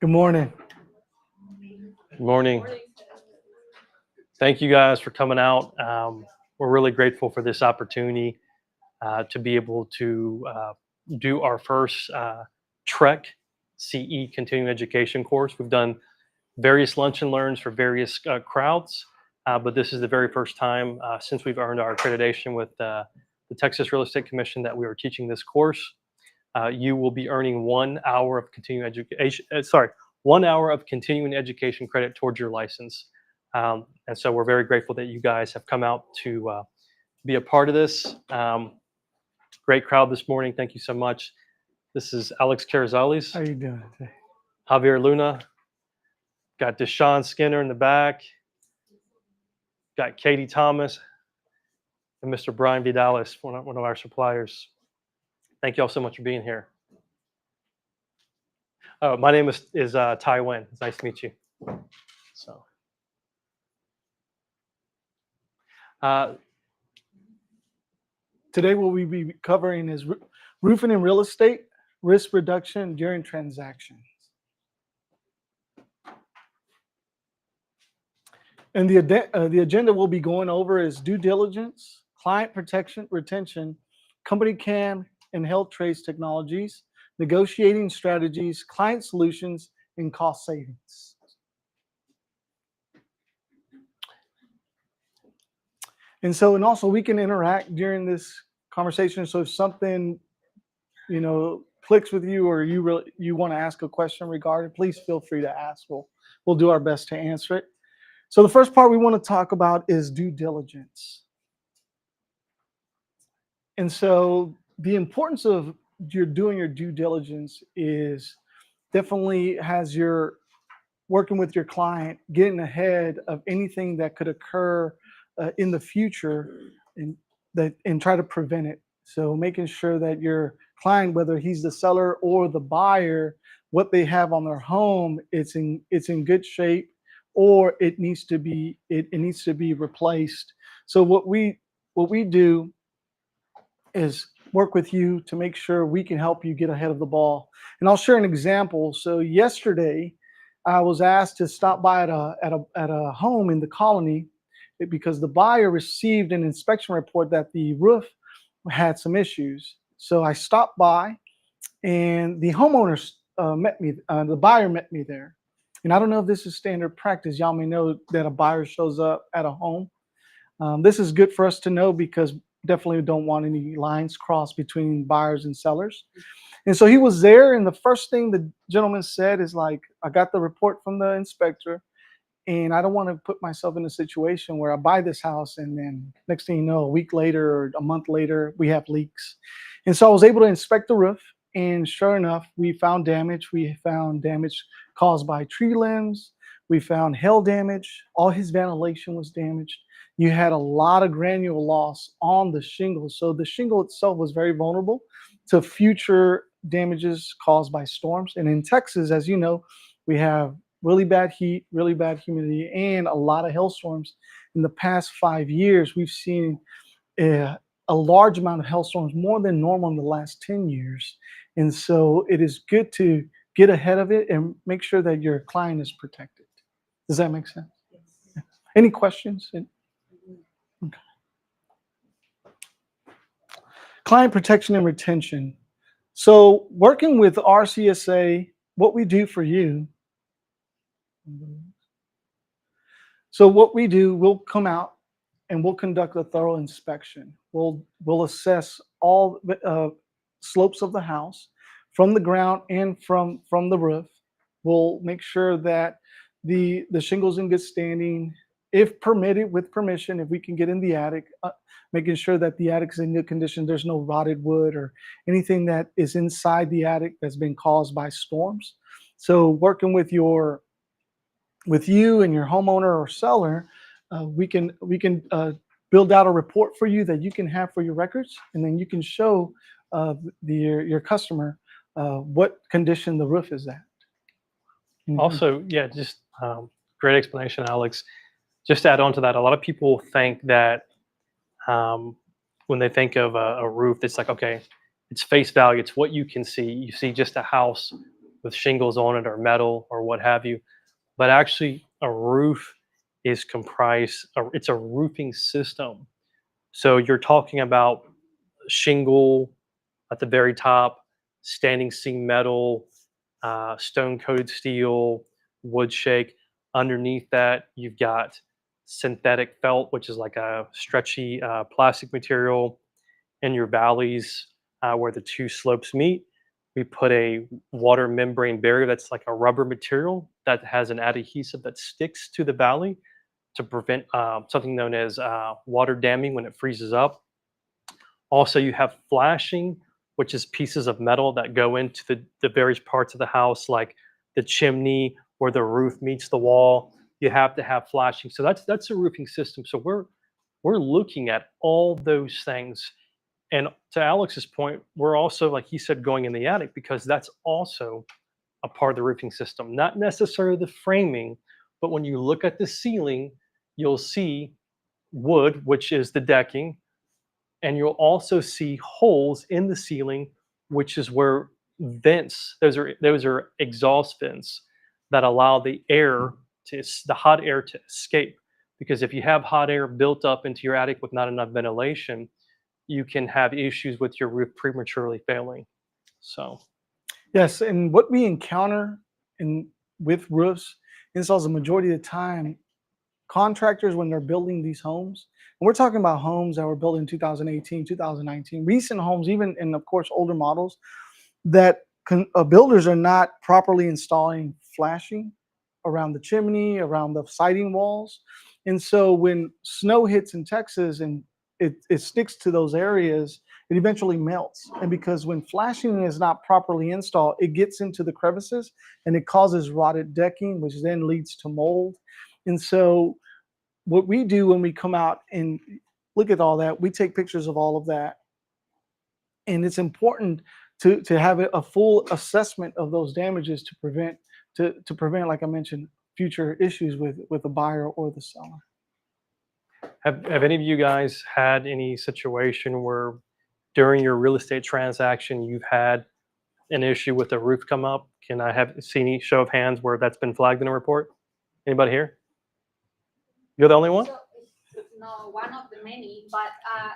Good morning. Good morning. Thank you guys for coming out. We're really grateful for this opportunity to be able to do our first TREC CE continuing education course. We've done various lunch and learns for various crowds, but this is the very first time since we've earned our accreditation with the Texas Real Estate Commission that we are teaching this course. You will be earning 1 hour of continuing education. 1 hour of continuing education credit towards your license. And so we're very grateful that you guys have come out to be a part of this. Great crowd this morning. Thank you so much. This is Alex Carazales. How you doing today? Javier Luna. Got Deshaun Skinner in the back. Got Katie Thomas and Mr. Brian Vidalis, one of our suppliers. Thank you all so much for being here. Oh, my name is Tai Wen. It's nice to meet you. So, Today what we'll be covering is roofing and real estate, risk reduction during transactions. And the agenda we'll be going over is due diligence, client protection, retention, company CAM and health trace technologies, negotiating strategies, client solutions, and cost savings. And also we can interact during this conversation. So if something, clicks with you or you want to ask a question regarding, please feel free to ask. We'll do our best to answer it. So the first part we want to talk about is due diligence. And so the importance of doing your due diligence is definitely has your working with your client, getting ahead of anything that could occur in the future and try to prevent it. So making sure that your client, whether he's the seller or the buyer, what they have on their home, it's in good shape, or it needs to be replaced. So what we do is work with you to make sure we can help you get ahead of the ball. And I'll share an example. So yesterday, I was asked to stop by at a home in the colony because the buyer received an inspection report that the roof had some issues. So I stopped by, and the homeowner met me. The buyer met me there. And I don't know if this is standard practice. Y'all may know that a buyer shows up at a home. This is good for us to know because definitely don't want any lines crossed between buyers and sellers. And so he was there, and the first thing the gentleman said is like, I got the report from the inspector, and I don't want to put myself in a situation where I buy this house and then next thing you know, a week later or a month later, we have leaks. And so I was able to inspect the roof, and sure enough, we found damage. We found damage caused by tree limbs. We found hail damage. All his ventilation was damaged. You had a lot of granule loss on the shingle. So the shingle itself was very vulnerable to future damages caused by storms. And in Texas, as you know, we have really bad heat, really bad humidity, and a lot of hailstorms. In the past 5 years, we've seen a large amount of hailstorms, more than normal in the last 10 years. And so it is good to get ahead of it and make sure that your client is protected. Does that make sense? Yes. Any questions? Okay. Client protection and retention. So working with RCSA, what we do for you. So what we do, we'll come out and we'll conduct a thorough inspection. We'll assess all slopes of the house from the ground and from the roof. We'll make sure that the shingle's in good standing. If permitted, with permission, if we can get in the attic, making sure that the attic is in good condition. There's no rotted wood or anything that is inside the attic that's been caused by storms. So working with you and your homeowner or seller, we can build out a report for you that you can have for your records, and then you can show your customer what condition the roof is at. Mm-hmm. Also, yeah, just great explanation, Alex. Just to add on to that, a lot of people think that when they think of a roof, it's like, okay, it's face value. It's what you can see. You see just a house with shingles on it or metal or what have you. But actually, a roof is comprised, it's a roofing system. So you're talking about shingle at the very top, standing seam metal, stone coated steel, wood shake. Underneath that, you've got synthetic felt, which is like a stretchy plastic material. In your valleys where the two slopes meet, we put a water membrane barrier that's like a rubber material that has an adhesive that sticks to the valley to prevent something known as water damming when it freezes up. Also, you have flashing, which is pieces of metal that go into the various parts of the house, like the chimney where the roof meets the wall. You have to have flashing. So that's a roofing system. So we're looking at all those things. And to Alex's point, we're also, like he said, going in the attic because that's also a part of the roofing system. Not necessarily the framing, but when you look at the ceiling, you'll see wood, which is the decking, and you'll also see holes in the ceiling, which is where vents. Those are exhaust vents that allow the hot air to escape. Because if you have hot air built up into your attic with not enough ventilation, you can have issues with your roof prematurely failing. So, Yes, and what we encounter in with roofs installs the majority of the time, contractors when they're building these homes, and we're talking about homes that were built in 2018, 2019, recent homes, even and of course older models, that builders are not properly installing flashing around the chimney, around the siding walls. And so when snow hits in Texas and it sticks to those areas, it eventually melts. And because when flashing is not properly installed, it gets into the crevices and it causes rotted decking, which then leads to mold. And so what we do when we come out and look at all that, we take pictures of all of that. And it's important to have a full assessment of those damages to prevent, like I mentioned, future issues with the buyer or the seller. have any of you guys had any situation where during your real estate transaction you've had an issue with a roof come up? Can I have see any show of hands where that's been flagged in a report? Anybody here? You're the only one? So, no, one of the many. But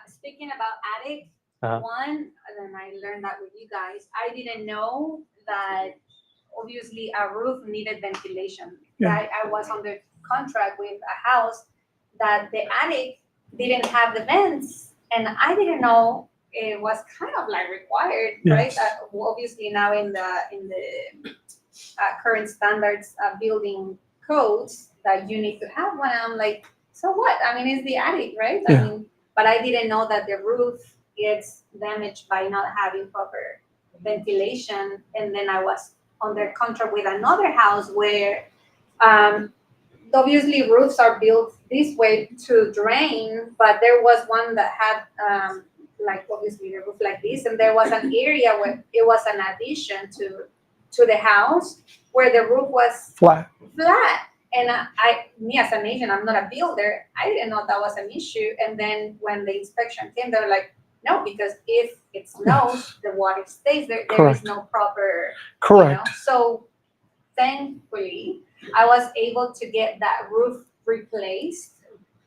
speaking about attic, Uh-huh. one, and I learned that with you guys. I didn't know that obviously a roof needed ventilation. Yeah. I was under contract with a house that the attic didn't have the vents, and I didn't know it was kind of like required, right? Yes. Obviously now in the current standards building codes that you need to have one. I'm like, so what? I mean, it's the attic, right? Yeah. I mean, but I didn't know that the roof gets damaged by not having proper ventilation. And then I was under contract with another house where obviously roofs are built this way to drain, but there was one that had like obviously the roof like this, and there was an area where it was an addition to the house where the roof was Flat. And me as an agent, I'm not a builder. I didn't know that was an issue. And then when the inspection came, they were like, no, because if it snows, the water stays there. There is Correct. no proper, Correct. So thankfully, I was able to get that roof replaced.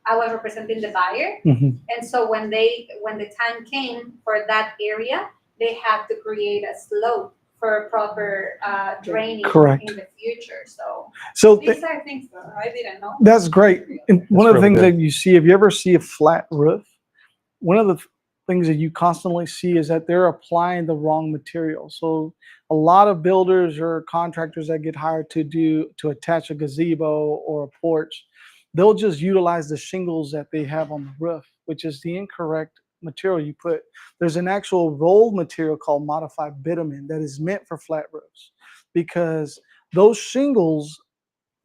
I was representing the buyer. Mhm. And so when the time came for that area, they had to create a slope for proper draining Correct. in the future. So These are things that I didn't know. that's great. And one of the really things good. that you see, if you ever see a flat roof, one of the things that you constantly see is that they're applying the wrong material. So a lot of builders or contractors that get hired to attach a gazebo or a porch, they'll just utilize the shingles that they have on the roof, which is the incorrect material you put. There's an actual rolled material called modified bitumen that is meant for flat roofs, because those shingles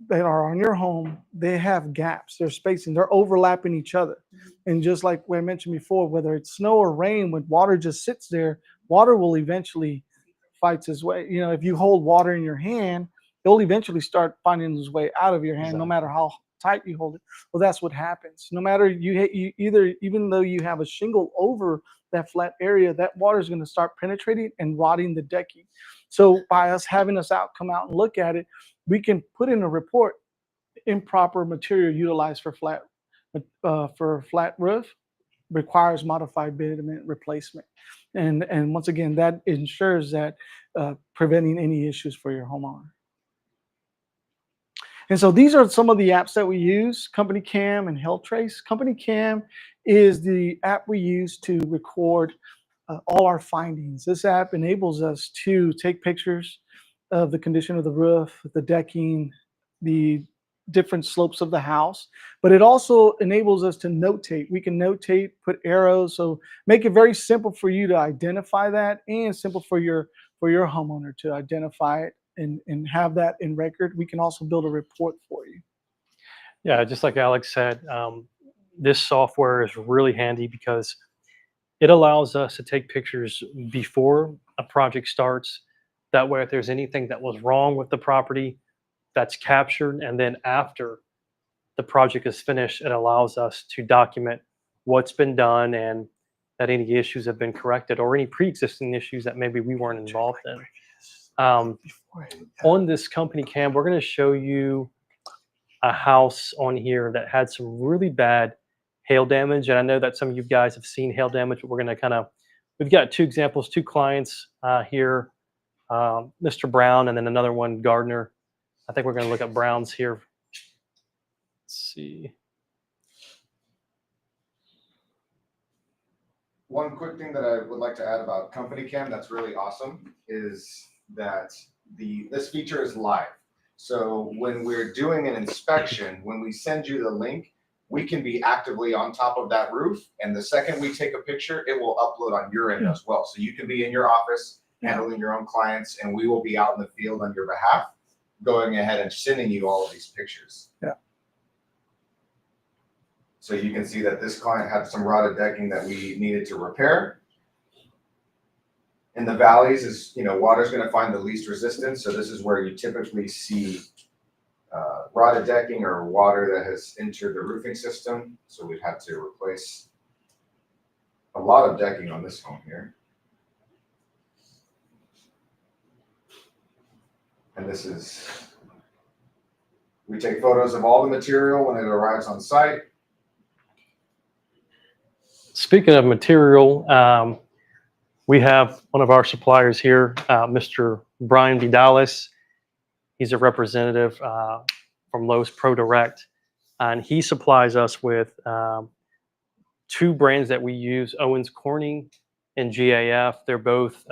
that are on your home, they have gaps, they're spacing, they're overlapping each other. And just like I mentioned before, whether it's snow or rain, when water just sits there, water will eventually fights its way. You know, if you hold water in your hand, it'll eventually start finding its way out of your hand, no matter how tight you hold it. Well, that's what happens. No matter you either, even though you have a shingle over that flat area, that water is going to start penetrating and rotting the decking. So by us having us come out and look at it, we can put in a report: improper material utilized for flat roof requires modified bitumen replacement. And once again, that ensures that preventing any issues for your homeowner. And so these are some of the apps that we use: Company Cam and Health Trace. Company Cam is the app we use to record all our findings. This app enables us to take pictures of the condition of the roof, the decking, the different slopes of the house, but it also enables us to notate. We can notate, put arrows, so make it very simple for you to identify that, and simple for your homeowner to identify it and have that in record. We can also build a report for you. Yeah, just like Alex said, this software is really handy because it allows us to take pictures before a project starts. That way, if there's anything that was wrong with the property, that's captured. And then after the project is finished, it allows us to document what's been done and that any issues have been corrected, or any pre-existing issues that maybe we weren't involved in. On this Company Cam, we're going to show you a house on here that had some really bad hail damage. And I know that some of you guys have seen hail damage, but we're going to we've got two examples, two clients here, Mr. Brown, and then another one, Gardner. I think we're going to look at Brown's here. Let's see. One quick thing that I would like to add about Company Cam that's really awesome is that this feature is live. So when we're doing an inspection, when we send you the link, we can be actively on top of that roof. And the second we take a picture, it will upload on your end as well. So you can be in your office handling your own clients, and we will be out in the field on your behalf, going ahead and sending you all of these pictures. Yeah. So you can see that this client had some rotted decking that we needed to repair. In the valleys is, water's going to find the least resistance. So this is where you typically see rotted decking or water that has entered the roofing system. So we've had to replace a lot of decking on this home here. And this is, we take photos of all the material when it arrives on site. Speaking of material, we have one of our suppliers here, Mr. Brian Vidalis. He's a representative from Lowe's Pro Direct, and he supplies us with two brands that we use, Owens Corning and GAF. They're both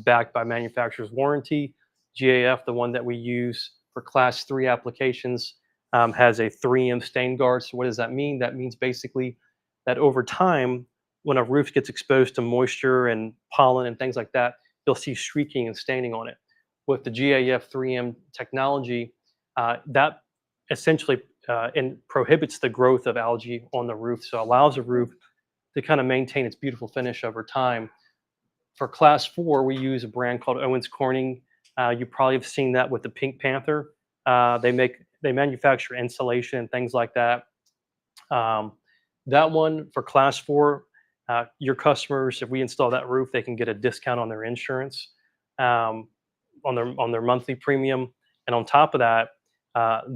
backed by manufacturer's warranty. GAF, the one that we use for Class 3 applications, has a 3M stain guard. So what does that mean? That means basically that over time, when a roof gets exposed to moisture and pollen and things like that, you'll see streaking and staining on it. With the GAF 3M technology, that essentially prohibits the growth of algae on the roof, so allows the roof to kind of maintain its beautiful finish over time. For Class 4, we use a brand called Owens Corning. You probably have seen that with the Pink Panther. They manufacture insulation and things like that. That one for Class 4, your customers, if we install that roof, they can get a discount on their insurance, on their monthly premium. And on top of that,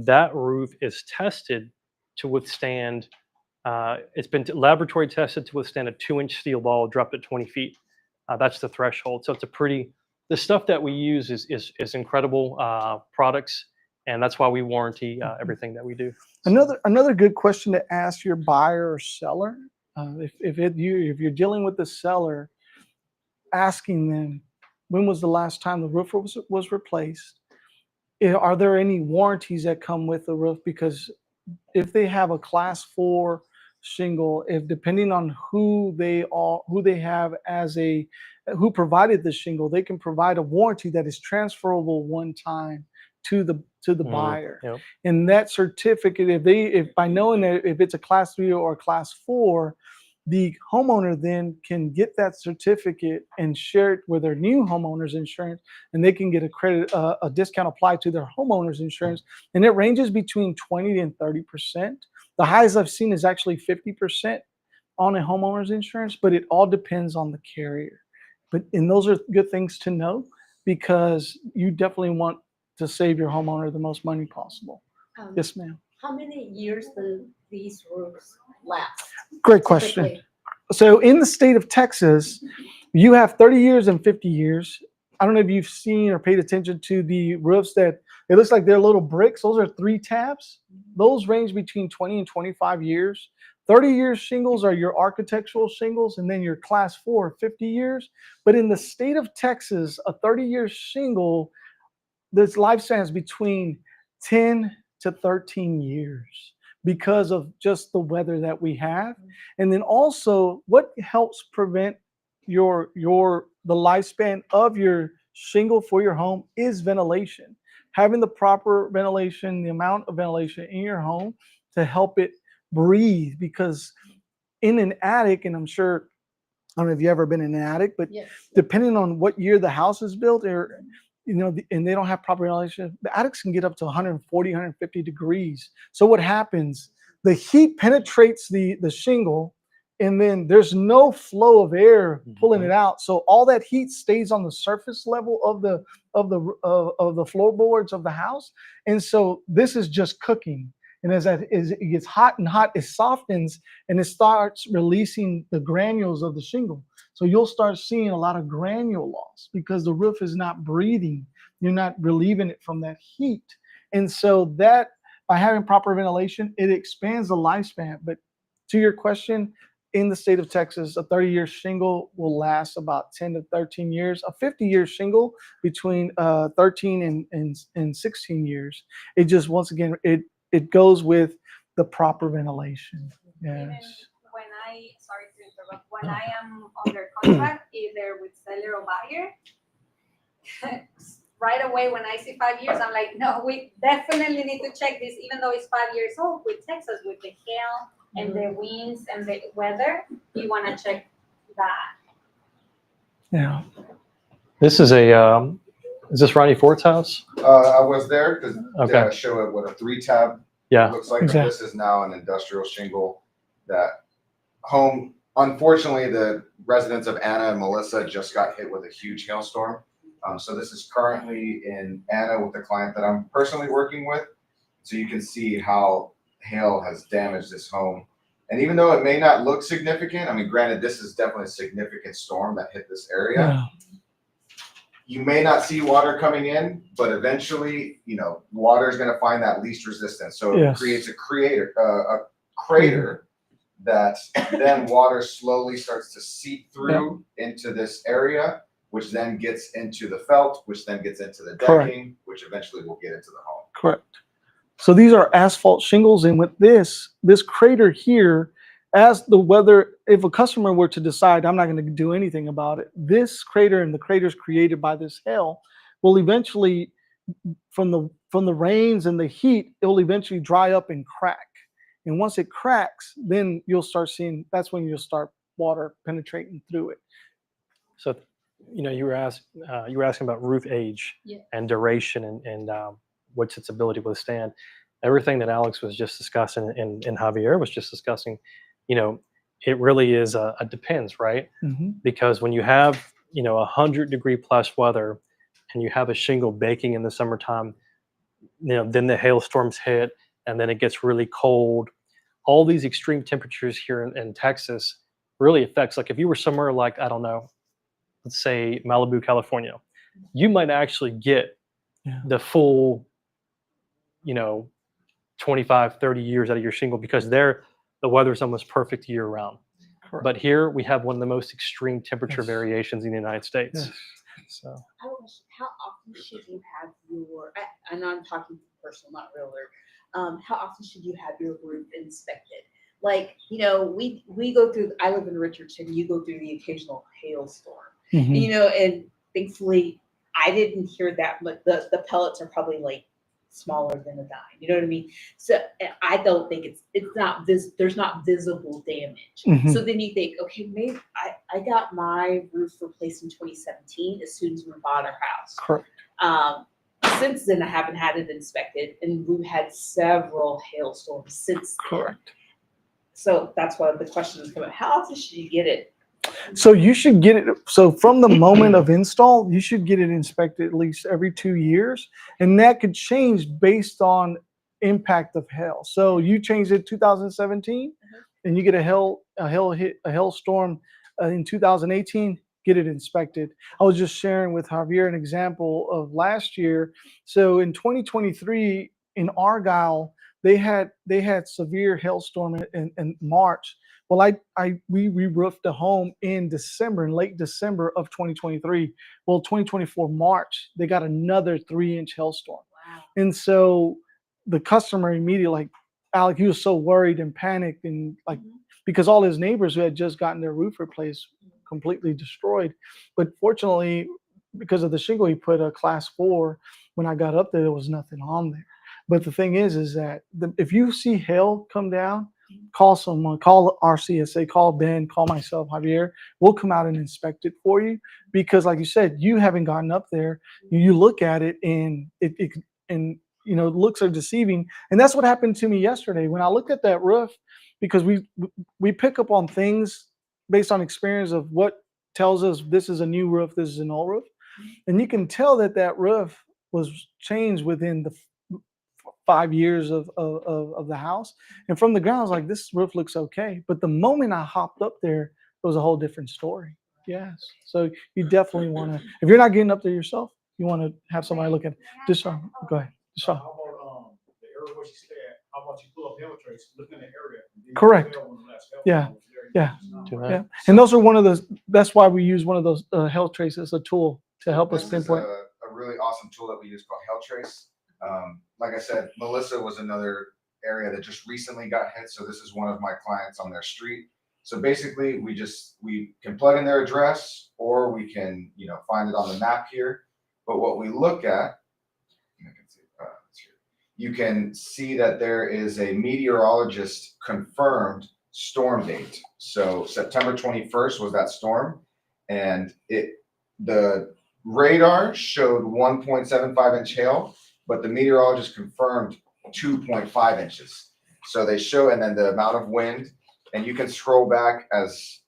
that roof is tested to withstand, it's been laboratory tested to withstand a 2-inch steel ball dropped at 20 feet. That's the threshold. So it's the stuff that we use is incredible products, and that's why we warranty everything that we do. Another good question to ask your buyer or seller, if you're dealing with the seller, asking them, when was the last time the roof was replaced? Are there any warranties that come with the roof? Because if they have a Class 4 shingle, depending on who they have who provided the shingle, they can provide a warranty that is transferable one time to the buyer. Yep. And that certificate, if by knowing that if it's a Class 3 or a Class 4, the homeowner then can get that certificate and share it with their new homeowner's insurance, and they can get a discount applied to their homeowner's insurance. And it ranges between 20 and 30%. The highest I've seen is actually 50% on a homeowner's insurance, but it all depends on the carrier. And those are good things to know, because you definitely want to save your homeowner the most money possible. Yes, ma'am. How many years do these roofs last? Great question. Typically? So in the state of Texas, you have 30 years and 50 years. I don't know if you've seen or paid attention to the roofs that it looks like they're little bricks. Those are 3 tabs. Those range between 20 and 25 years. 30-year shingles are your architectural shingles, and then your class 4, 50 years. But in the state of Texas, a 30-year shingle, this lifespan is between 10 to 13 years because of just the weather that we have. And then also what helps prevent the lifespan of your shingle for your home is ventilation. Having the proper ventilation, the amount of ventilation in your home to help it breathe, because in an attic, and I'm sure, I don't know if you've ever been in an attic, but Yes. depending on what year the house is built, or and they don't have proper ventilation, the attics can get up to 140, 150 degrees. So what happens? The heat penetrates the shingle, and then there's no flow of air pulling it out. So all that heat stays on the surface level of the floorboards of the house, and so this is just cooking. And as it gets hot and hot, it softens and it starts releasing the granules of the shingle. So you'll start seeing a lot of granule loss because the roof is not breathing. You're not relieving it from that heat. And so that, by having proper ventilation, it expands the lifespan. But to your question, in the state of Texas, a 30-year shingle will last about 10 to 13 years. A 50-year shingle between 13 and 16 years. It just, once again, it goes with the proper ventilation. Even Yes. when sorry to interrupt, when I am under contract, either with seller or buyer, right away when I see 5 years, I'm like, no, we definitely need to check this, even though it's 5 years old. With Texas, with the hail and the winds and the weather, you want to check that. Yeah. This is is this Ronnie Ford's house? I was there to Okay. show it what a 3-tab Yeah. looks like. Exactly. But this is now an industrial shingle. That home, unfortunately, the residents of Anna and Melissa just got hit with a huge hailstorm. So this is currently in Anna with the client that I'm personally working with. So you can see how hail has damaged this home. And even though it may not look significant, I mean, granted, this is definitely a significant storm that hit this area. Yeah. You may not see water coming in, but eventually, water is going to find that least resistance. So it Yes. creates a crater that then water slowly starts to seep through into this area, which then gets into the felt, which then gets into the decking, Correct. which eventually will get into the home. Correct. So these are asphalt shingles, and with this crater here, as the weather, if a customer were to decide I'm not going to do anything about it, this crater and the craters created by this hail will eventually, from the rains and the heat, it will eventually dry up and crack. And once it cracks, then you'll start seeing, that's when you'll start water penetrating through it. So, you were asking about roof age Yeah. and duration and what's its ability to withstand. Everything that Alex was just discussing and Javier was just discussing, it really is a depends, right? Mm-hmm. Because when you have 100-degree plus weather and you have a shingle baking in the summertime, then the hailstorms hit and then it gets really cold. All these extreme temperatures here in Texas really affects, like if you were somewhere like, I don't know, let's say Malibu, California, you might actually get the full 25, 30 years out of your shingle because there the weather's almost perfect year round. Correct. But here we have one of the most extreme temperature Yes. variations in the United States. Yes. So How often should you have and I'm talking personal, not realtor. How often should you have your roof inspected? Like, we go through, I live in Richardson, you go through the occasional hailstorm, Mm-hmm. and thankfully I didn't hear that, but the pellets are probably like smaller than a dime. You know what I mean? So I don't think there's not visible damage. Mhm. So then you think, okay, maybe I got my roof replaced in 2017 as soon as we bought our house. Correct. Since then, I haven't had it inspected, and we've had several hailstorms since then. Correct. So that's why the question is coming: how often should you get it So you should get it. So from the moment of install, you should get it inspected at least every 2 years, and that could change based on impact of hail. So you changed it 2017, and you get a hailstorm in 2018. Get it inspected. I was just sharing with Javier an example of last year. So in 2023 in Argyle, they had severe hailstorm in March. Well, we re-roofed the home in December, in late December of 2023. Well, 2024 March, they got another 3-inch hailstorm. Wow. And so the customer immediately, like Alec, he was so worried and panicked, and like because all his neighbors who had just gotten their roof replaced completely destroyed. But fortunately, because of the shingle, he put a class 4. When I got up there was nothing on there. But the thing is that if you see hail come down, call someone, call RCSA, call Ben, call myself, Javier. We'll come out and inspect it for you, because like you said, you haven't gotten up there. You look at it and looks are deceiving. And that's what happened to me yesterday when I looked at that roof, because we pick up on things based on experience of what tells us this is a new roof, this is an old roof. And you can tell that roof was changed within the 5 years of the house. And from the ground, I was like, this roof looks okay. But the moment I hopped up there, it was a whole different story. Yes. So you definitely want to, if you're not getting up there yourself, you want to have somebody look at it. Just go ahead. Just How about the area where she said, how about you pull up hail trace, look in the area? and then you Correct. tell when the last hail Yeah. was there. Yeah. Do that. Yeah. And those are one of those, that's why we use one of those hail traces, a tool to help us This is pinpoint. a really awesome tool that we use called Hail Trace. Like I said, Melissa was another area that just recently got hit. So this is one of my clients on their street. So basically we can plug in their address, or we can, find it on the map here. But what we look at, you can see that there is a meteorologist confirmed storm date. So September 21st was that storm, and the radar showed 1.75 inch hail, but the meteorologist confirmed 2.5 inches. So they show, and then the amount of wind, and you can scroll back as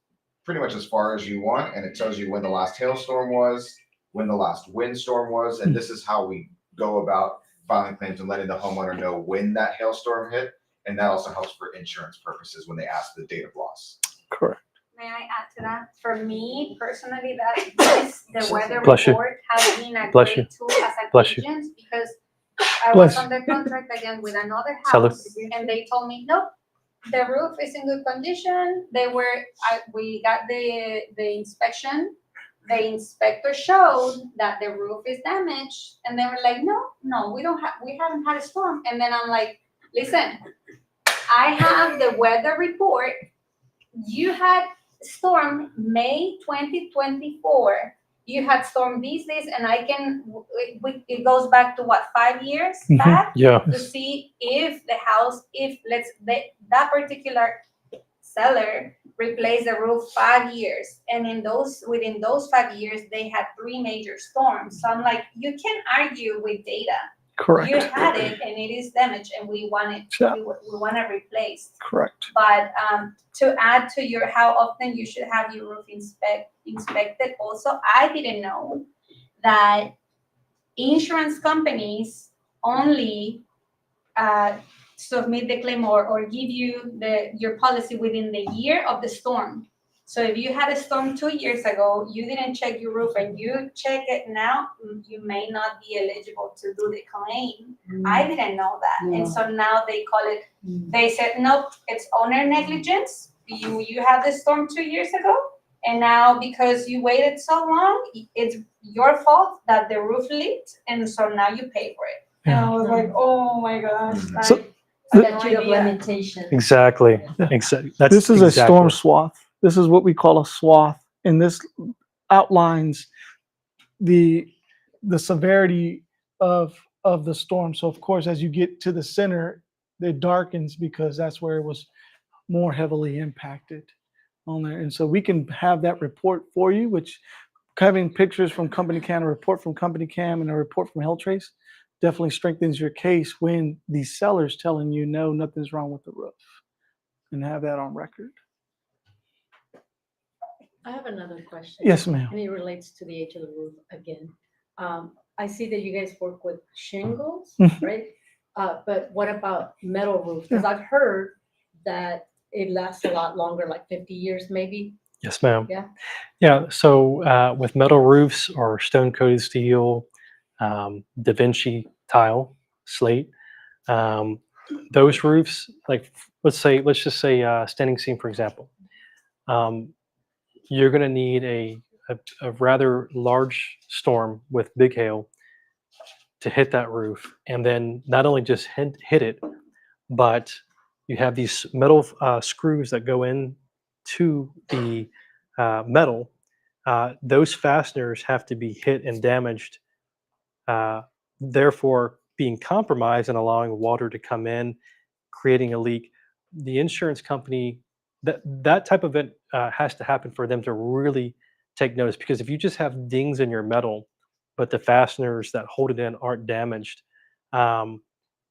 pretty much as far as you want, and it tells you when the last hailstorm was, when the last windstorm was, and this is how we go about filing claims and letting the homeowner know when that hailstorm hit, and that also helps for insurance purposes when they ask the date of loss. Correct. May I add to that? For me personally, the weather Bless you. report has been a Bless great tool as an Bless you. agent, because I Bless was under contract again with another Salud. house, and they told me, nope, the roof is in good condition. We got the inspection. The inspector showed that the roof is damaged, and they were like, no, we haven't had a storm. And then I'm like, listen, I have the weather report. You had storm May 2024. You had storm these days, and it goes back to what, 5 years back? Yeah. To see if the house, that particular seller replaced the roof 5 years, and within those 5 years they had 3 major storms. So I'm like, you can't argue with data. Correct. You had it, and it is damaged, and we want it. Yeah. We want it replaced. Correct. But to add to how often you should have your roof inspected. Also, I didn't know that insurance companies only submit the claim or give you your policy within the year of the storm. So if you had a storm 2 years ago, you didn't check your roof, and you check it now, you may not be eligible to do the claim. I didn't know that. And so now they call it, they said, nope, it's owner negligence. You had the storm 2 years ago, and now because you waited so long, it's your fault that the roof leaked, and so now you pay for it. And I was like, oh my gosh. So- Statute of limitations. Exactly. Exactly. That's This is a exactly. storm swath. This is what we call a swath, and this outlines the severity of the storm. So of course, as you get to the center, it darkens because that's where it was more heavily impacted on there. And so we can have that report for you, which having pictures from Company Cam, a report from Company Cam, and a report from HealthTrace definitely strengthens your case when the seller's telling you, no, nothing's wrong with the roof, and have that on record. I have another question. Yes, ma'am. And it relates to the age of the roof again. I see that you guys work with shingles, Mhm. right? But what about metal roofs? Because I've heard that it lasts a lot longer, like 50 years maybe. Yes, ma'am. Yeah. Yeah. So with metal roofs or stone coated steel, Da Vinci tile, slate, um, those roofs, like let's just say standing seam, for example. Um, you're going to need a rather large storm with big hail to hit that roof, and then not only just hit it, but you have these metal screws that go in to the metal. Those fasteners have to be hit and damaged, uh, therefore being compromised and allowing water to come in, creating a leak. The insurance company, that type of event has to happen for them to really take notice, because if you just have dings in your metal, but the fasteners that hold it in aren't damaged, um,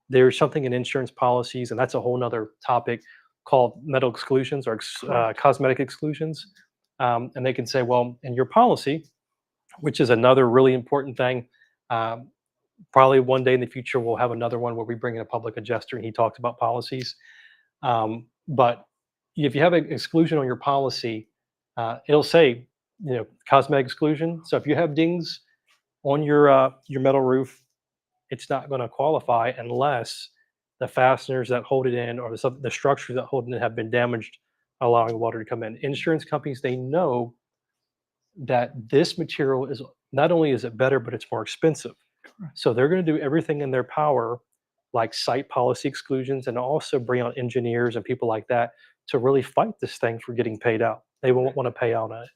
there's something in insurance policies, and that's a whole nother topic, called metal exclusions or cosmetic exclusions. And they can say, well, in your policy, which is another really important thing. Um, Probably one day in the future, we'll have another one where we bring in a public adjuster and he talks about policies. But if you have an exclusion on your policy, it'll say, cosmetic exclusion. So if you have dings on your metal roof, it's not going to qualify unless the fasteners that hold it in or the structures that hold it in have been damaged, allowing water to come in. Insurance companies, they know that this material is not only is it better, but it's more expensive. So they're going to do everything in their power, like site policy exclusions, and also bring out engineers and people like that to really fight this thing for getting paid out. They won't want to pay out on it.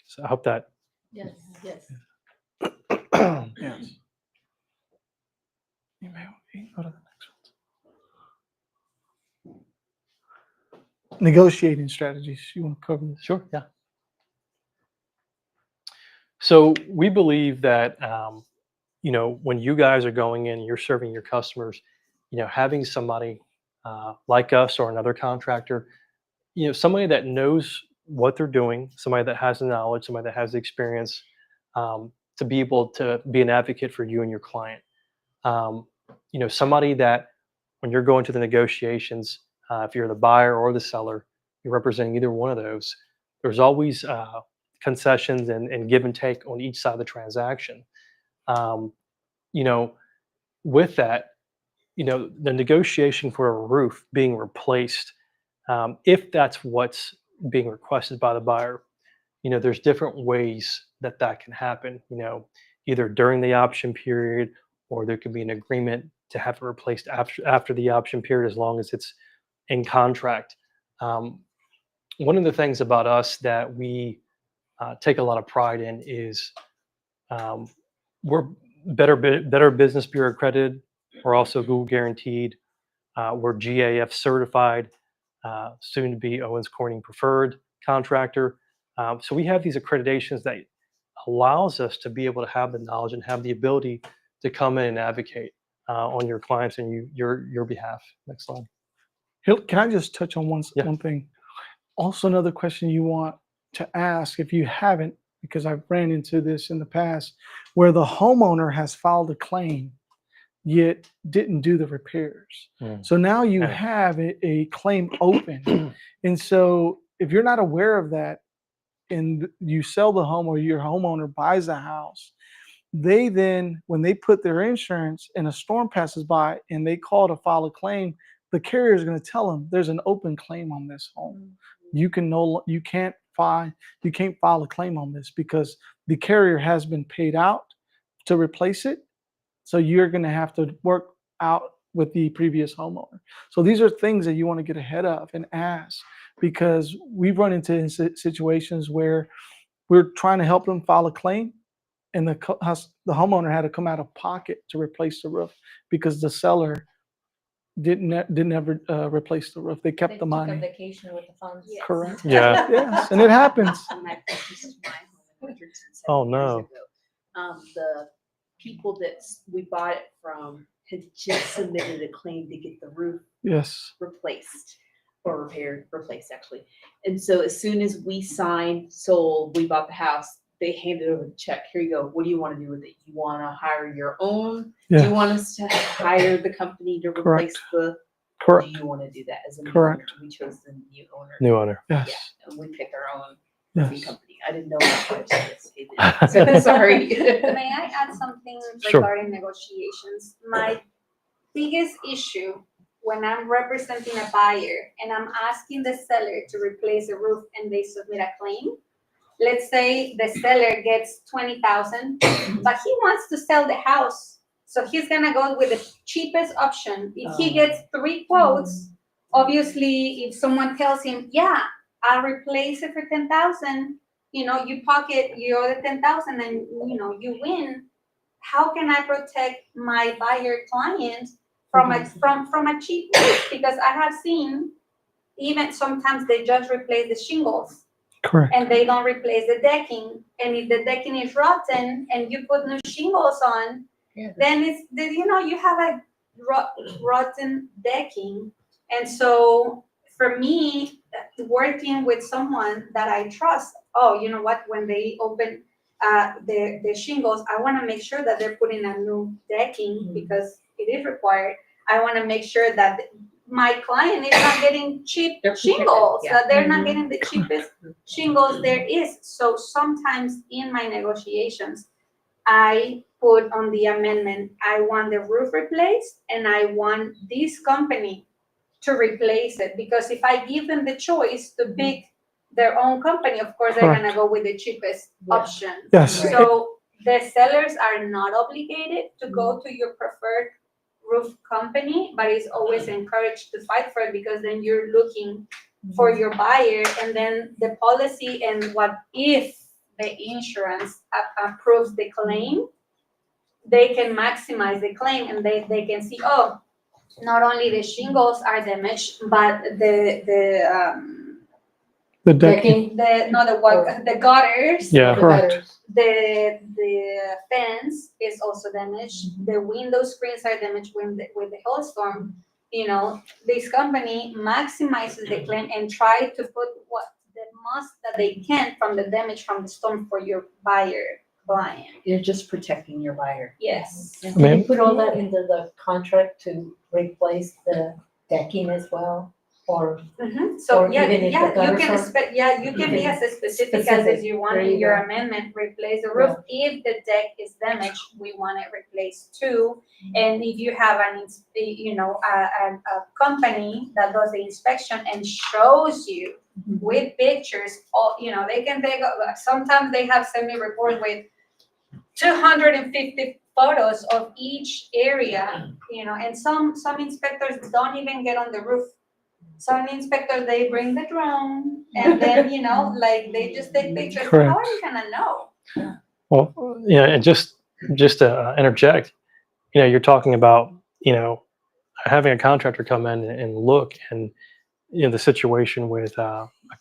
So I hope that. Yes, yes. Yes. You may go to the next one. Negotiating strategies. You want to cover this? Sure. Yeah. So we believe that when you guys are going in, you're serving your customers. Having somebody like us or another contractor, somebody that knows what they're doing, somebody that has the knowledge, somebody that has the experience, to be able to be an advocate for you and your client. Somebody that when you're going to the negotiations, if you're the buyer or the seller, you're representing either one of those. There's always concessions and give and take on each side of the transaction. Um, you know, with that, the negotiation for a roof being replaced, if that's what's being requested by the buyer, there's different ways that can happen. Either during the option period, or there could be an agreement to have it replaced after the option period, as long as it's in contract. One of the things about us that we take a lot of pride in is um, we're Better Business Bureau accredited. We're also Google guaranteed. We're GAF certified, soon to be Owens Corning preferred contractor. So we have these accreditations that allows us to be able to have the knowledge and have the ability to come in and advocate on your clients and your behalf. Next slide. Can I just touch on Yeah. one thing? Also, another question you want to ask, if you haven't, because I've ran into this in the past, where the homeowner has filed a claim yet didn't do the repairs. So now you Yeah. have a claim open. And so if you're not aware of that and you sell the home or your homeowner buys a house, they then, when they put their insurance and a storm passes by and they call to file a claim, the carrier is going to tell them there's an open claim on this home. You can't file a claim on this because the carrier has been paid out to replace it. So you're going to have to work out with the previous homeowner. So these are things that you want to get ahead of and ask, because we've run into situations where we're trying to help them file a claim, and the homeowner had to come out of pocket to replace the roof because the seller didn't ever replace the roof. They kept They the took a money. vacation with the funds. Yes. Correct. Yeah. Yes, and it happens. And I think this is my home in Richardson Oh, 7 years no. ago. The people that we bought it from had just submitted a claim to get the roof Yes. replaced. or repaired, replaced actually. And so as soon as we signed, sold, we bought the house, they handed over the check. Here you go. What do you want to do with it? You want to hire your own? Do Yeah. you want us to hire the company to replace the? Correct. Do you want to do that as a new Correct. owner? We chose the new owner. New owner. Yes. Yeah, and we pick our own roofing Yes. company. I didn't know about RCSA. So sorry. May I add something Sure. regarding negotiations? My biggest issue when I'm representing a buyer and I'm asking the seller to replace a roof and they submit a claim, let's say the seller gets 20,000, but he wants to sell the house. So he's gonna go with the cheapest option. If he gets 3 quotes, obviously if someone tells him, yeah, I'll replace it for 10,000, you pocket your other 10,000 and you win. How can I protect my buyer client from a cheap roof? Because I have seen even sometimes they just replace the shingles Correct. and they don't replace the decking. And if the decking is rotten and you put new shingles on, then you have a rotten decking. And so for me, working with someone that I trust, you know what, when they open the shingles, I want to make sure that they're putting a new decking because it is required. I want to make sure that my client is not getting cheap shingles, Yeah. that they're not getting the cheapest shingles there is. So sometimes in my negotiations, I put on the amendment, I want the roof replaced and I want this company to replace it. Because if I give them the choice to pick their own company, of course, they're gonna go with the cheapest option. Yes. Right. So the sellers are not obligated to go to your preferred roof company, but it's always encouraged to fight for it because then you're looking for your buyer, and then the policy and what if the insurance approves the claim, they can maximize the claim and they can see, not only the shingles are damaged, but The decking. the gutters, Yeah. Correct. the fence is also damaged. The window screens are damaged with the hailstorm. This company maximizes the claim and try to put what the most that they can from the damage from the storm for your buyer client. You're just protecting your buyer. Yes. Did you put all that into the contract to replace the decking as well? Or So Or even if the gutters you can be as specific as you want There in you your go. amendment, replace the roof. If the deck is damaged, we want it replaced too. And if you have a company that does the inspection and shows you with pictures, they can take, sometimes they have sent me reports with 250 photos of each area, and some inspectors don't even get on the roof. Some inspectors, they bring the drone and then, they just take pictures. Correct. How are you gonna know? Well, yeah, and just to interject, you're talking about, having a contractor come in and look, and the situation with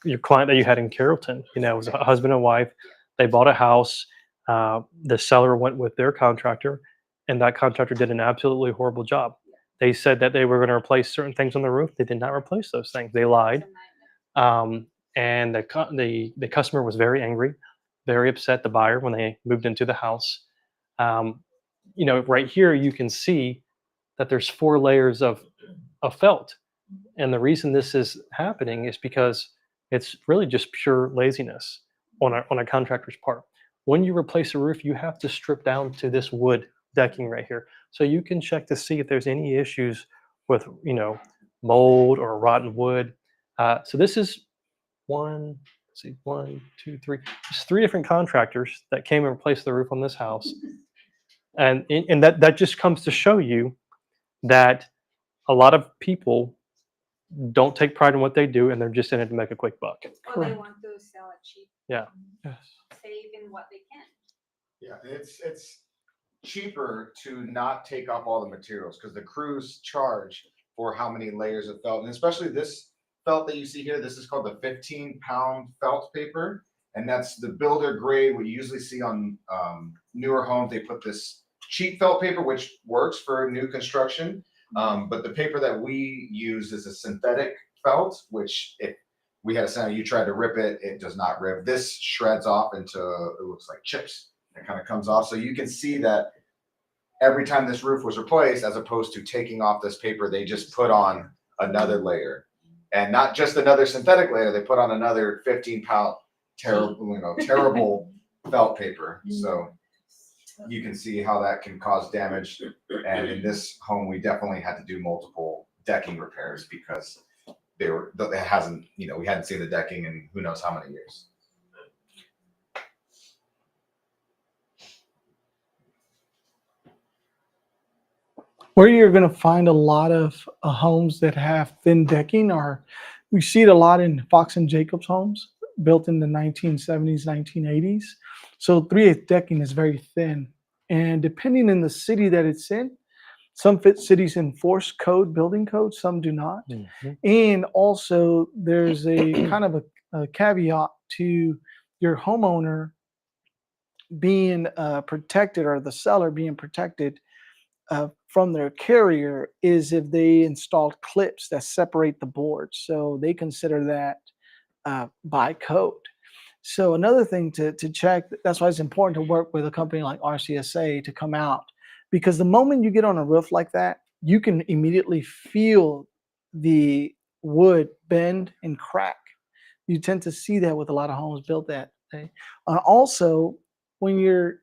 your client that you had in Carrollton. It was a husband and wife. They bought a house. The seller went with their contractor, and that contractor did an absolutely horrible job. They said that they were going to replace certain things on the roof. They did not replace those things. They lied. And the customer was very angry, very upset, the buyer, when they moved into the house. Right here you can see that there's 4 layers of felt. And the reason this is happening is because it's really just pure laziness on a contractor's part. When you replace a roof, you have to strip down to this wood decking right here, so you can check to see if there's any issues with mold or rotten wood. So this is one, two, three. There's 3 different contractors that came and replaced the roof on this house, and that just comes to show you that a lot of people don't take pride in what they do, and they're just in it to make a quick buck. Or they want to sell it cheap, Yeah. Yes. saving what they can. Yeah, it's cheaper to not take off all the materials because the crews charge for how many layers of felt, and especially this felt that you see here. This is called the 15-pound felt paper, and that's the builder grade. We usually see on newer homes. They put this cheap felt paper, which works for new construction, but the paper that we use is a synthetic felt, which if we had a center, you tried to rip it, it does not rip. This shreds off into, it looks like chips. It kind of comes off. So you can see that every time this roof was replaced, as opposed to taking off this paper, they just put on another layer. And not just another synthetic layer, they put on another 15-pound terrible felt paper. So you can see how that can cause damage. And in this home, we definitely had to do multiple decking repairs because we hadn't seen the decking in who knows how many years. Where you're going to find a lot of homes that have thin decking are, we see it a lot in Fox and Jacobs homes built in the 1970s, 1980s. So 3/8 decking is very thin. And depending on the city that it's in, some cities enforce building code, some do not. And also there's a kind of a caveat to your homeowner being protected, or the seller being protected from their carrier, is if they installed clips that separate the boards. So they consider that by code. So another thing to check, that's why it's important to work with a company like RCSA to come out, because the moment you get on a roof like that, you can immediately feel the wood bend and crack. You tend to see that with a lot of homes built that way. Also, when you're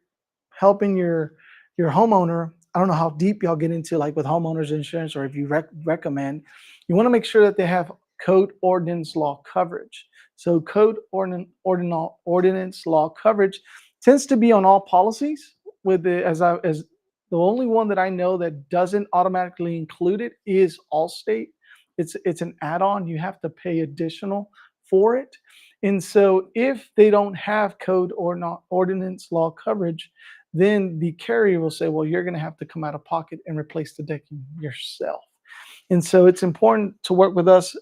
helping your homeowner, I don't know how deep y'all get into like with homeowners insurance, or if you recommend, you want to make sure that they have code ordinance law coverage. So code ordinance law coverage tends to be on all policies. With the as the only one that I know that doesn't automatically include it is Allstate. It's an add-on. You have to pay additional for it. And so if they don't have code or not ordinance law coverage, then the carrier will say, well, you're going to have to come out of pocket and replace the decking yourself. And so it's important to work with us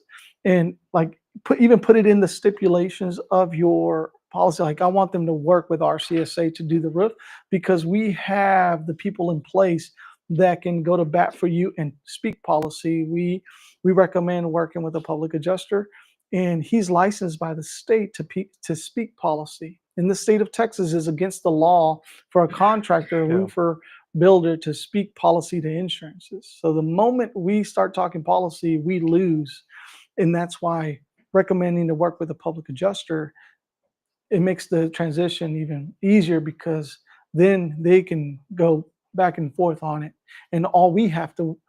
and like put it in the stipulations of your policy. Like I want them to work with RCSA to do the roof, because we have the people in place that can go to bat for you and speak policy. We recommend working with a public adjuster, and he's licensed by the state to speak policy. In the state of Texas, is against the law for a contractor, roofer, builder to speak policy to insurances. So the moment we start talking policy, we lose. And that's why recommending to work with a public adjuster, it makes the transition even easier, because then they can go back and forth on it. And all we have to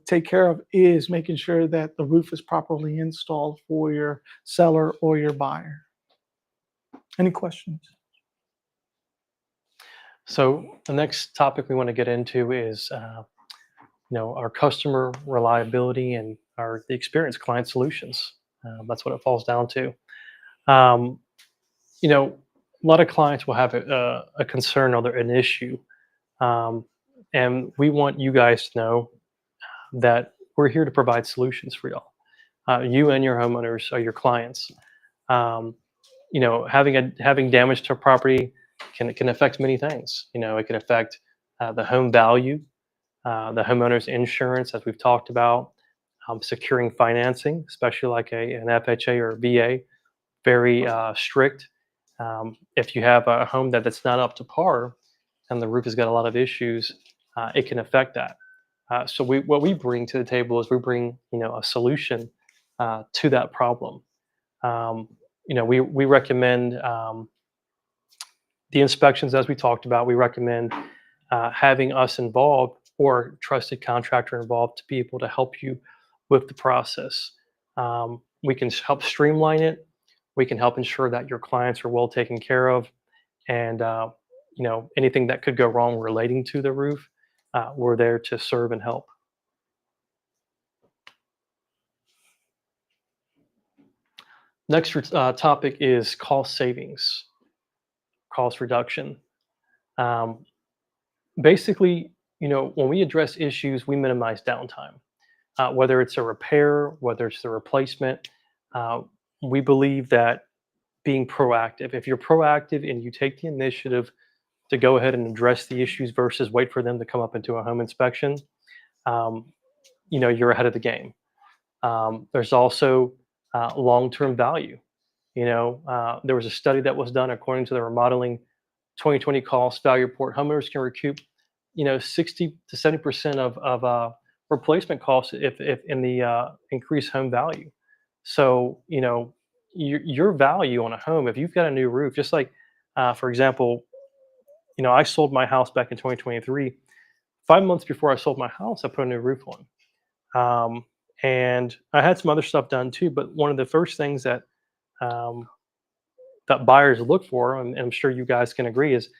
take care of is making sure that the roof is properly installed for your seller or your buyer. Any questions? So the next topic we want to get into is, our customer reliability and the experience client solutions. That's what it falls down to. A lot of clients will have a concern or an issue, and we want you guys to know that we're here to provide solutions for y'all. You and your homeowners are your clients. Having damage to a property can affect many things. It can affect the home value, the homeowner's insurance, as we've talked about, securing financing, especially like an FHA or a VA, very strict. If you have a home that's not up to par and the roof has got a lot of issues, it can affect that. So what we bring to the table is we bring a solution to that problem. We recommend the inspections, as we talked about. We recommend having us involved or trusted contractor involved to be able to help you with the process. We can help streamline it. We can help ensure that your clients are well taken care of, and anything that could go wrong relating to the roof, we're there to serve and help. Next topic is cost savings, cost reduction. Basically, when we address issues, we minimize downtime. Whether it's a repair, whether it's the replacement, we believe that being proactive, if you're proactive and you take the initiative to go ahead and address the issues versus wait for them to come up into a home inspection, you're ahead of the game. There's also long-term value. There was a study that was done according to the remodeling 2020 cost value report. Homeowners can recoup, 60 to 70% of replacement costs if in the increased home value. So, your value on a home, if you've got a new roof, just like, for example, I sold my house back in 2023. 5 months before I sold my house, I put a new roof on. And I had some other stuff done too, but one of the first things um, that buyers look for, and I'm sure you guys can agree, is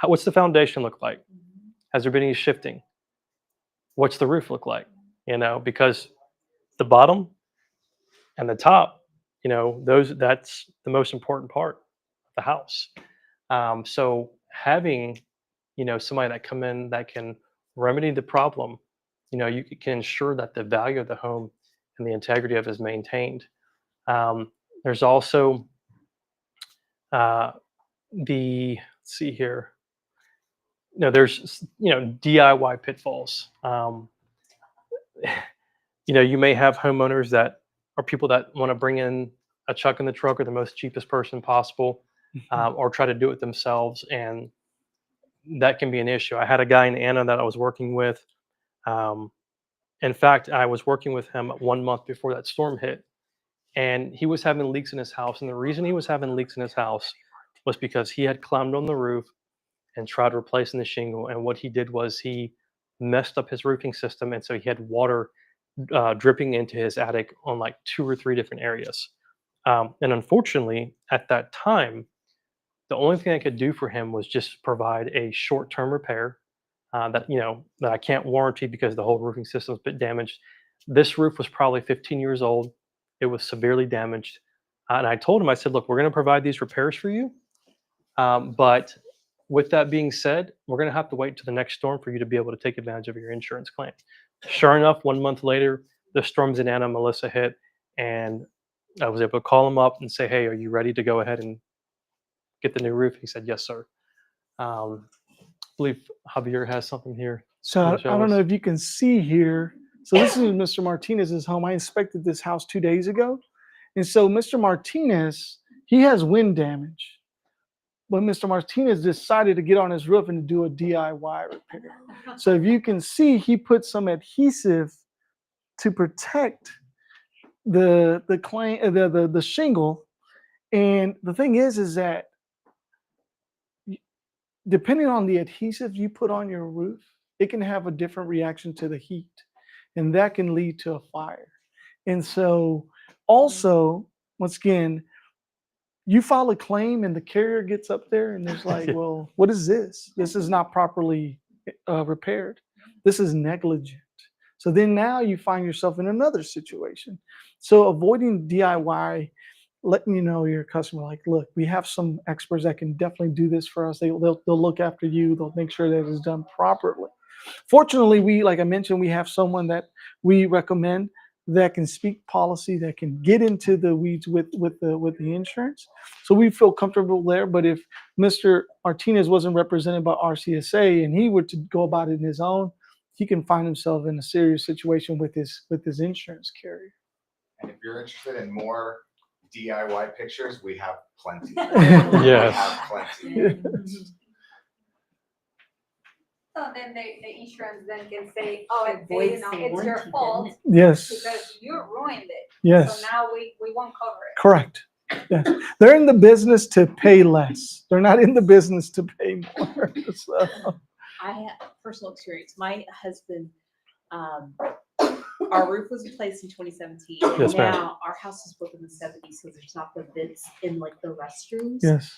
what's the foundation look like? Has there been any shifting? What's the roof look like? Because the bottom and the top, that's the most important part of the house. So having, somebody that come in that can remedy the problem, you can ensure that the value of the home and the integrity of it is maintained. There's also let's see here. There's DIY pitfalls. You may have homeowners that are people that want to bring in a chuck in the truck or the most cheapest person possible, or try to do it themselves, and that can be an issue. I had a guy in Anna that I was working with. In fact, I was working with him 1 month before that storm hit, and he was having leaks in his house. And the reason he was having leaks in his house was because he had climbed on the roof and tried replacing the shingle. And what he did was he messed up his roofing system, and so he had water dripping into his attic on like 2 or 3 different areas. And unfortunately, at that time, the only thing I could do for him was just provide a short-term repair that I can't warranty because the whole roofing system's been damaged. This roof was probably 15 years old. It was severely damaged, and I told him, I said, "Look, we're going to provide these repairs for you, but with that being said, we're going to have to wait until the next storm for you to be able to take advantage of your insurance claim." Sure enough, 1 month later, the storms in Anna, Melissa hit, and I was able to call him up and say, "Hey, are you ready to go ahead and get the new roof?" He said, "Yes, sir." I believe Javier has something here. So Wanna I show don't know us? if you can see here. So this is Mr. Martinez's home. I inspected this house 2 days ago. And so Mr. Martinez, he has wind damage. But Mr. Martinez decided to get on his roof and to do a DIY repair. So if you can see, he put some adhesive to protect the shingle. And the thing is that depending on the adhesive you put on your roof, it can have a different reaction to the heat, and that can lead to a fire. And so also, once again, you file a claim and the carrier gets up there and there's like, well, what is this? This is not properly repaired. This is negligent. So then now you find yourself in another situation. So avoiding DIY, letting your customer, like, look, we have some experts that can definitely do this for us. They'll look after you. They'll make sure that it's done properly. Fortunately, like I mentioned, we have someone that we recommend that can speak policy, that can get into the weeds with the insurance. So we feel comfortable there. But if Mr. Martinez wasn't represented by RCSA and he were to go about it in his own, he can find himself in a serious situation with his insurance carrier. And if you're interested in more DIY pictures, we have plenty. Yes. We have plenty. So then the insurance then can say, oh, Voids the it's your warranty, fault Yes. because you ruined it. Yes. So now we won't cover it. Correct. Yes. They're in the business to pay less. They're not in the business to pay more. So. I have personal experience. My husband, our roof was replaced in 2017. And Yes, ma'am. now our house was built in the 70s, so there's not the vents in like the restrooms. Yes.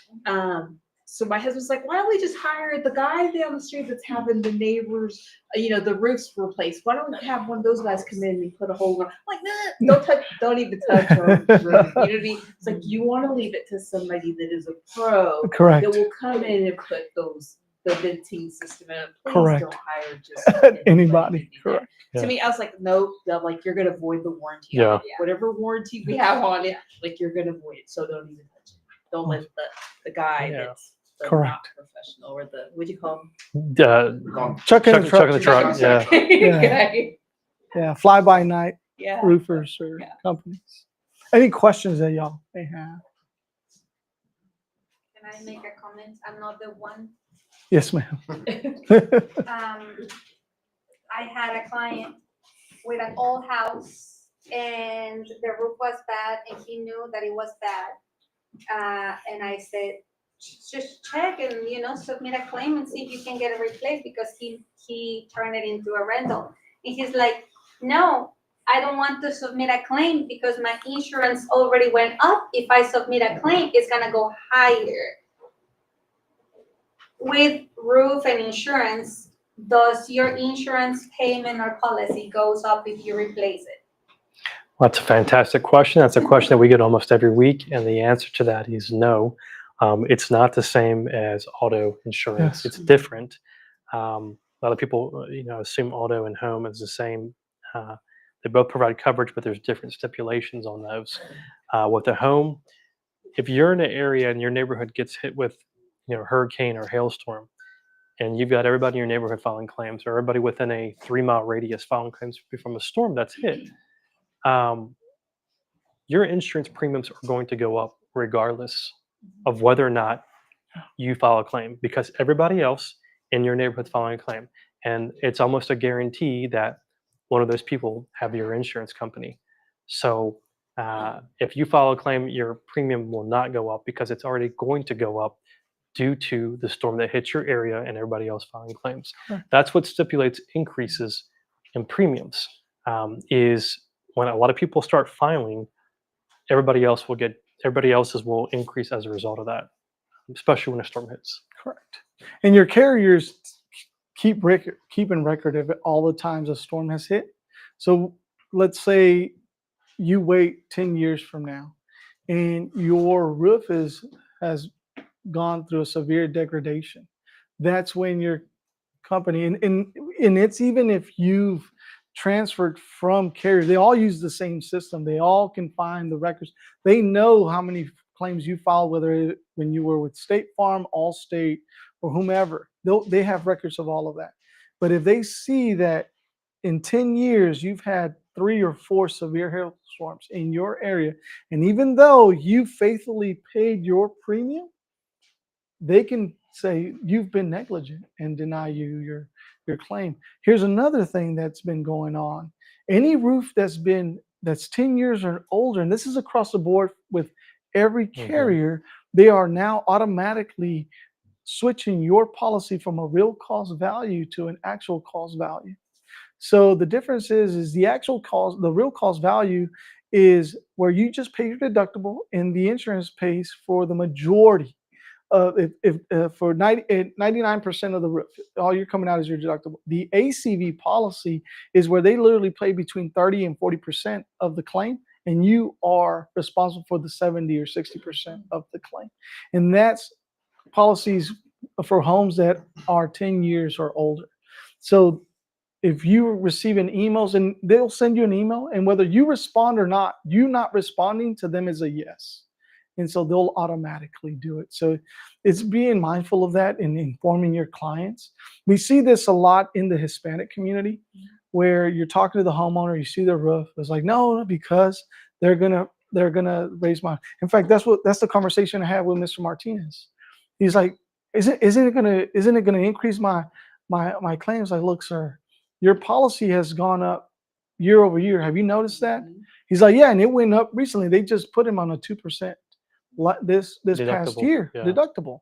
So my husband's like, why don't we just hire the guy down the street that's having the neighbors, the roofs replaced? Why don't we have one of those guys come in and put a hole in? I'm like, nah, don't even touch our roof. You know what I mean? It's like you want to leave it to somebody that is a pro Correct. that will come in and put the venting system in. Please Correct. don't hire just Anybody. to do that. Correct. Yeah. To me, I was like, no, like you're gonna void the warranty. Yeah. On it. Whatever warranty we have on it, like you're gonna void it. So don't even touch it. Don't let the guy Yeah. that's the Correct. not professional or the what do you call him? We call them Chuck in the Chuck in truck. the truck. Yeah. Okay. Yeah. Fly by night. Yeah. roofers or Yeah. companies. Any questions that y'all may have? Can I make a comment? I'm not the one. Yes, ma'am. I had a client with an old house and the roof was bad and he knew that it was bad. And I said, just check and, submit a claim and see if you can get it replaced because he turned it into a rental. And he's like, no, I don't want to submit a claim because my insurance already went up. If I submit a claim, it's gonna go higher. With roof and insurance, does your insurance payment or policy goes up if you replace it? That's a fantastic question. That's a question that we get almost every week, and the answer to that is no. It's not the same as auto insurance. Yes. It's different. A lot of people, assume auto and home is the same. They both provide coverage, but there's different stipulations on those. With the home, if you're in an area and your neighborhood gets hit with, hurricane or hailstorm, and you've got everybody in your neighborhood filing claims, or everybody within a 3-mile radius filing claims from a storm that's hit, your insurance premiums are going to go up regardless of whether or not you file a claim, because everybody else in your neighborhood filing a claim, and it's almost a guarantee that one of those people have your insurance company. So if you file a claim, your premium will not go up because it's already going to go up due to the storm that hits your area and everybody else filing claims. Right. That's what stipulates increases in premiums, is when a lot of people start filing, everybody else's will increase as a result of that, especially when a storm hits. Correct. And your carriers keep in record of all the times a storm has hit. So let's say you wait 10 years from now and your roof has gone through a severe degradation. That's when your company, and it's even if you've transferred from carrier, they all use the same system. They all can find the records. They know how many claims you filed, when you were with State Farm, Allstate, or whomever. They have records of all of that. But if they see that in 10 years you've had 3 or 4 severe hailstorms in your area, and even though you faithfully paid your premium, they can say you've been negligent and deny you your claim. Here's another thing that's been going on. Any roof that's 10 years or older, and this is across the board with every carrier, they are now automatically switching your policy from a real cost value to an actual cost value. So the difference is the actual cost, the real cost value is where you just pay your deductible and the insurance pays for the majority. If for 99% of the roof, all you're coming out is your deductible. The ACV policy is where they literally pay between 30 and 40% of the claim, and you are responsible for the 70 or 60% of the claim. And that's policies for homes that are 10 years or older. So if you receiving emails, and they'll send you an email, and whether you respond or not, you not responding to them is a yes. And so they'll automatically do it. So it's being mindful of that and informing your clients. We see this a lot in the Hispanic community, where you're talking to the homeowner, you see their roof. It's like, no, because they're gonna raise my. In fact, that's the conversation I had with Mr. Martinez. He's like, isn't it gonna increase my claims? Like, look, sir, your policy has gone up year over year. Have you noticed that? He's like, yeah, and it went up recently. They just put him on a 2% this past Deductible, year yeah. deductible.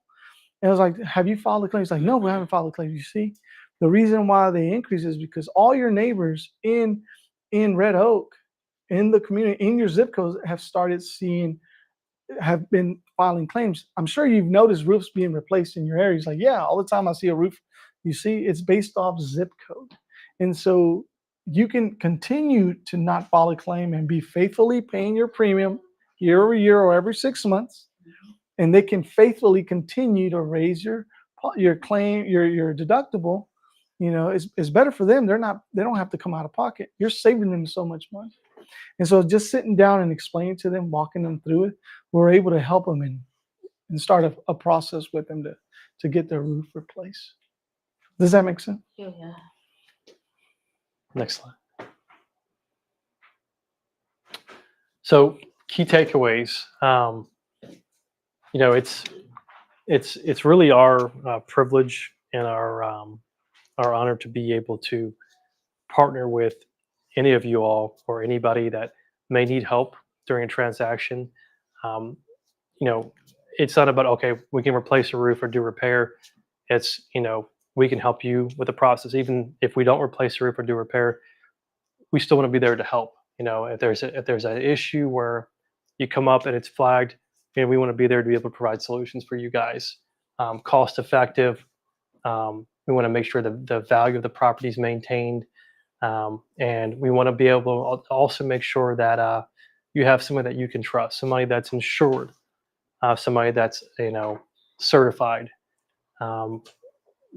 And I was like, have you filed a claim? He's like, no, we haven't filed a claim. You see, the reason why they increase is because all your neighbors in Red Oak, in the community, in your zip codes, have been filing claims. I'm sure you've noticed roofs being replaced in your area. He's like, yeah, all the time I see a roof. You see, it's based off zip code. And so you can continue to not file a claim and be faithfully paying your premium year over year or every 6 months, and they can faithfully continue to raise your claim, your deductible. It's better for them. They don't have to come out of pocket. You're saving them so much money. And so just sitting down and explaining to them, walking them through it, we're able to help them and start a process with them to get their roof replaced. Does that make sense? Yeah. Next slide. So key takeaways. You know, it's really our privilege and our honor to be able to partner with any of you all or anybody that may need help during a transaction. Um, you know, it's not about, okay, we can replace a roof or do repair. It's, you know, we can help you with the process. Even if we don't replace a roof or do repair, we still want to be there to help. You know, if there's an issue where you come up and it's flagged, you know, we want to be there to be able to provide solutions for you guys, cost effective. We want to make sure the value of the property is maintained, and we want to be able to also make sure that you have somebody that you can trust, somebody that's insured, somebody that's, you know, certified, um,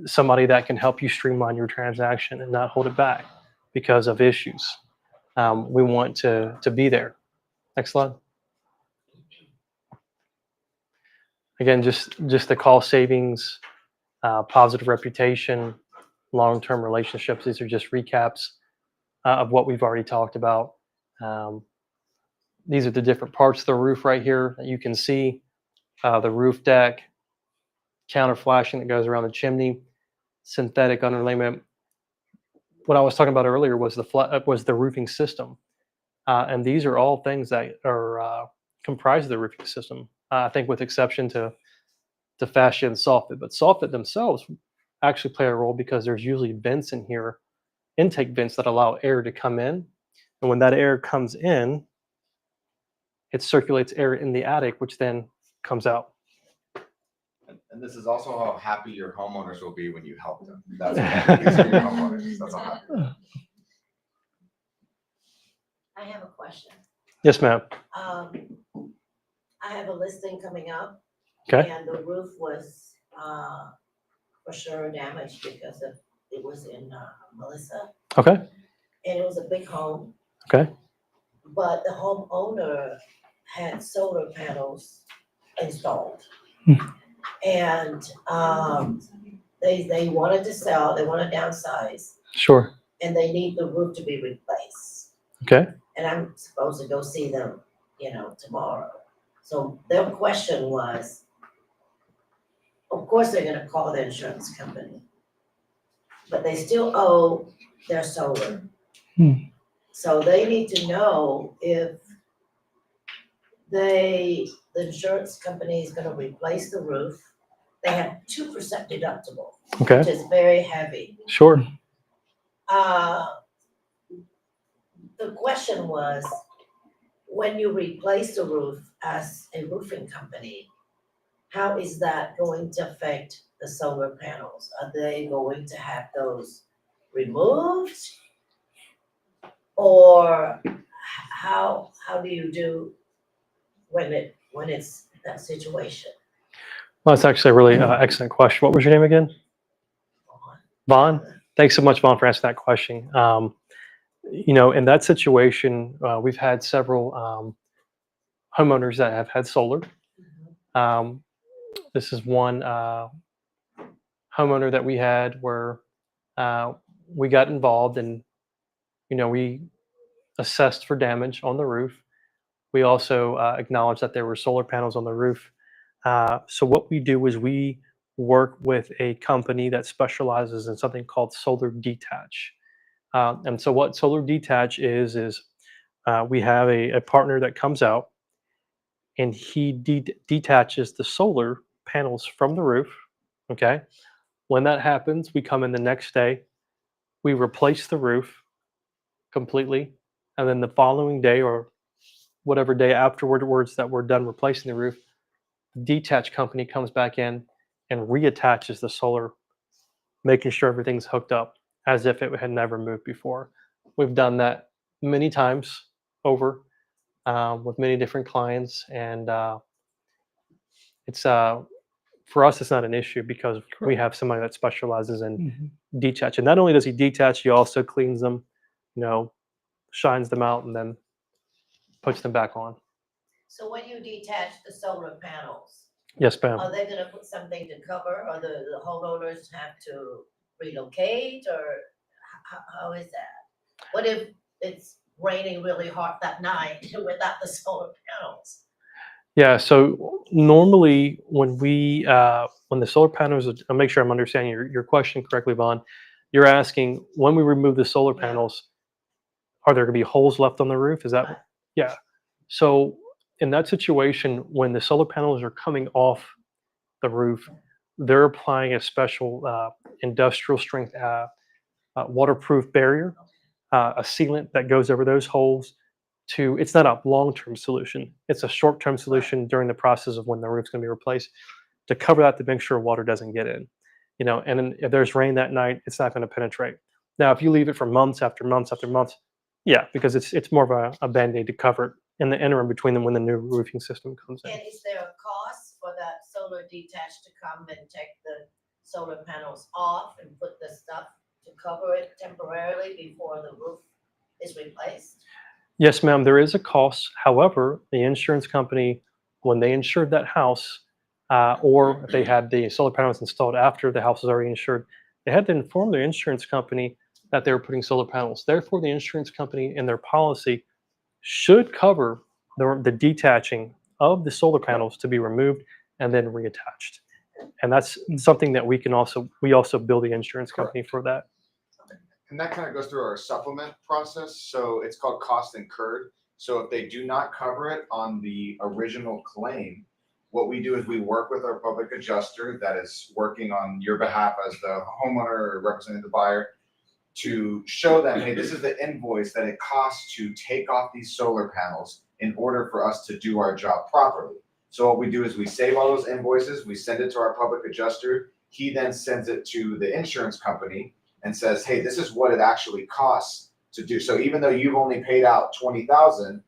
somebody that can help you streamline your transaction and not hold it back because of issues. We want to be there. Next slide. Again, just the cost savings, positive reputation, long-term relationships. These are just recaps of what we've already talked about. Um, these are the different parts of the roof right here that you can see. The roof deck, counter flashing that goes around the chimney, synthetic underlayment. What I was talking about earlier was the roofing system, and these are all things that are comprised of the roofing system. I think with exception to fascia and soffit, but soffit themselves actually play a role because there's usually vents in here, intake vents that allow air to come in, and when that air comes in, it circulates air in the attic, which then comes out. And this is also how happy your homeowners will be when you help them. That's what these are your homeowners. That's how happy. I have a question. Yes, ma'am. I have a listing coming up. Okay. And the roof was, for sure damaged because it was in, Melissa. Okay. And it was a big home, Okay. but the homeowner had solar panels installed. And, they wanted to sell, they want to downsize, Sure. and they need the roof to be replaced. Okay. And I'm supposed to go see them, you know, tomorrow. So their question was, of course, they're gonna call the insurance company, but they still owe their solar. So they need to know if the insurance company is gonna replace the roof. They have 2% deductible, Okay. which is very heavy. Sure. The question was, when you replace the roof as a roofing company, how is that going to affect the solar panels? Are they going to have those removed? Or how do you do when it's that situation? Well, that's actually a really excellent question. What was your name again? Vaughn. Thanks so much, Vaughn, for asking that question. You know, in that situation, we've had several homeowners that have had solar. This is one homeowner that we had where we got involved and, you know, we assessed for damage on the roof. We also acknowledged that there were solar panels on the roof. So what we do is we work with a company that specializes in something called solar detach. And so what solar detach is we have a partner that comes out and he detaches the solar panels from the roof. Okay. When that happens, we come in the next day, we replace the roof completely. And then the following day or whatever day afterwards that we're done replacing the roof, the detach company comes back in and reattaches the solar, making sure everything's hooked up as if it had never moved before. We've done that many times over with many different clients, and it's for us, it's not an issue because we have somebody that specializes in detach. And not only does he detach, he also cleans them, you know, shines them out, and then puts them back on. So when you detach the solar panels, Yes, ma'am. are they gonna put something to cover, or the homeowners have to relocate, or how is that? What if it's raining really hard that night without the solar panels. Yeah, so normally when when the solar panels, I'll make sure I'm understanding your question correctly, Vaughn. You're asking when we remove the solar Yeah. panels, are there going to be holes left on the roof? Is that Right. yeah? So in that situation, when the solar panels are coming off the roof, they're applying a special industrial strength waterproof barrier, a sealant that goes over those holes. It's not a long-term solution. It's a short-term solution during the process of when the roof's going to be replaced to cover that to make sure water doesn't get in. And then if there's rain that night, it's not going to penetrate. Now, if you leave it for months after months after months, yeah, because it's more of a band-aid to cover it in the interim between them when the new roofing system comes in. And is there a cost for that solar detached to come and take the solar panels off and put the stuff to cover it temporarily before the roof is replaced? Yes, ma'am, there is a cost. However, the insurance company, when they insured that house, or if they had the solar panels installed after the house was already insured, they had to inform their insurance company that they were putting solar panels. Therefore, the insurance company in their policy should cover the detaching of the solar panels to be removed and then reattached. And that's something that we also bill the insurance company for that. And that kind of goes through our supplement process. So it's called cost incurred. So if they do not cover it on the original claim, what we do is we work with our public adjuster that is working on your behalf as the homeowner or representing the buyer to show them, hey, this is the invoice that it costs to take off these solar panels in order for us to do our job properly. So what we do is we save all those invoices, we send it to our public adjuster. He then sends it to the insurance company and says, hey, this is what it actually costs to do. So even though you've only paid out $20,000,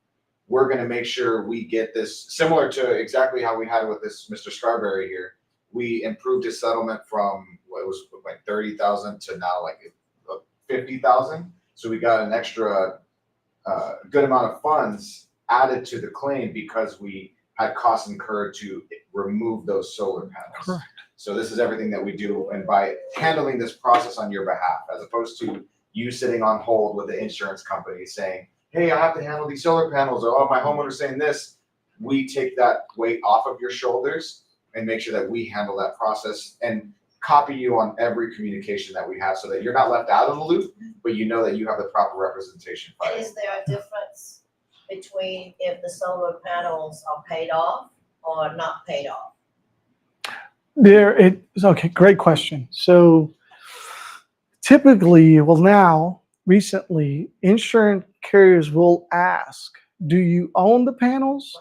we're going to make sure we get this, similar to exactly how we had with this Mr. Scarberry here. We improved his settlement from what was like 30,000 to now like 50,000. So we got an extra good amount of funds added to the claim because we had costs incurred to remove those solar panels. Correct. So this is everything that we do, and by handling this process on your behalf, as opposed to you sitting on hold with the insurance company saying, hey, I have to handle these solar panels, or oh, my homeowner's saying this, we take that weight off of your shoulders and make sure that we handle that process and copy you on every communication that we have so that you're not left out of the loop, but you know that you have the proper representation. And is there a difference between if the solar panels are paid off or not paid off? Okay, great question. So typically, recently, insurance carriers will ask, do you own the panels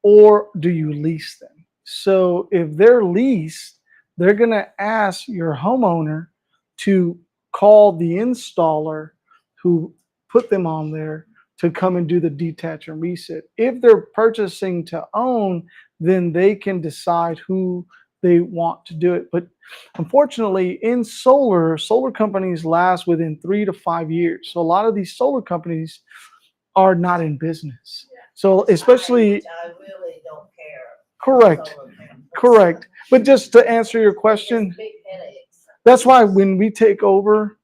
or do you lease them? So if they're leased, they're going to ask your homeowner to call the installer who put them on there to come and do the detach and reset. If they're purchasing to own, then they can decide who they want to do it. But unfortunately, in solar companies last within 3 to 5 years. So a lot of these solar companies are not in business. So especially, I really don't care. correct, Solar panels. correct. But just to answer your question, It's big headaches. that's why when we take over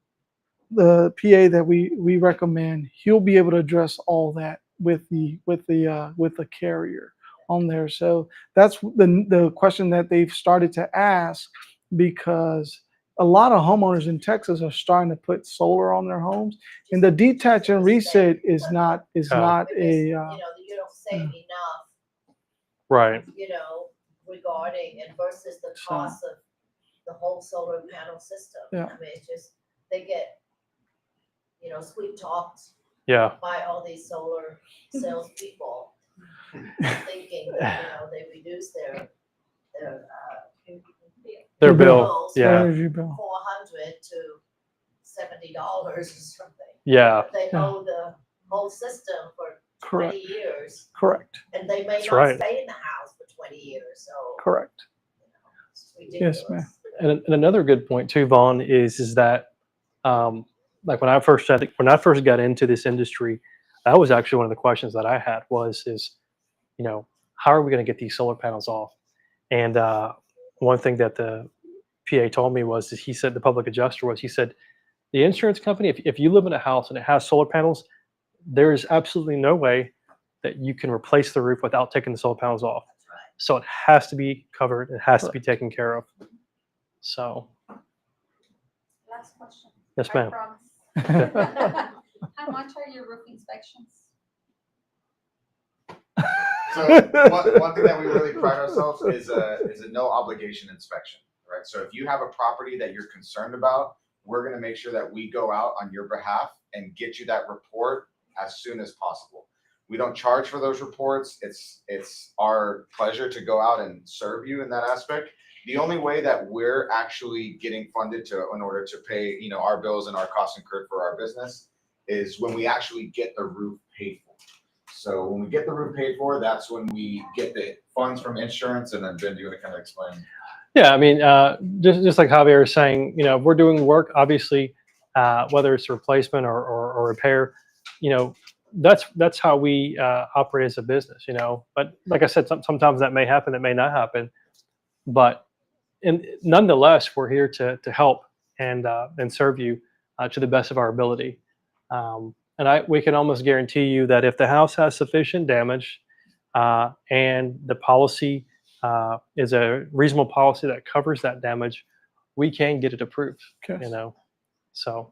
the PA that we recommend, he'll be able to address all that with the carrier on there. So that's the question that they've started to ask, because a lot of homeowners in Texas are starting to put solar on their homes, and the detach and reset is not Because, a you don't save enough, Right. regarding and versus the cost of the whole solar panel system. Yeah. I mean, it's just, they get, sweet talked Yeah. by all these solar salespeople, thinking that, they reduce their Their bill. bills Yeah. energy bill. $400 to $70 or something. Yeah. But they owe the whole system for Correct. 20 years, Correct. and they may That's not right. stay in the house for 20 years, so Correct. it's ridiculous. Yes, ma'am. And another good point too, Vaughn, is that like when I first got into this industry, that was actually one of the questions that I had is how are we going to get these solar panels off? And one thing that the PA told me was that he said, the public adjuster was, he said, the insurance company, if you live in a house and it has solar panels, there is absolutely no way that you can replace the roof without taking the solar panels off. That's right. So it has to be covered. It has to be taken care of. So, Last question. yes, I ma'am. promise. How much are your roof inspections? So one thing that we really pride ourselves is a no obligation inspection, right? So if you have a property that you're concerned about, we're going to make sure that we go out on your behalf and get you that report as soon as possible. We don't charge for those reports. It's our pleasure to go out and serve you in that aspect. The only way that we're actually getting funded in order to pay, our bills and our costs incurred for our business is when we actually get the roof paid for. So when we get the roof paid for, that's when we get the funds from insurance. And then Ben, do you want to kind of explain? Yeah, I mean, just like Javier is saying, if we're doing work, obviously, whether it's a replacement or repair, that's how we operate as a business, But like I said, sometimes that may happen, that may not happen. But nonetheless, we're here to help and serve you to the best of our ability. And we can almost guarantee you that if the house has sufficient damage and the policy is a reasonable policy that covers that damage, we can get it approved. Okay. So.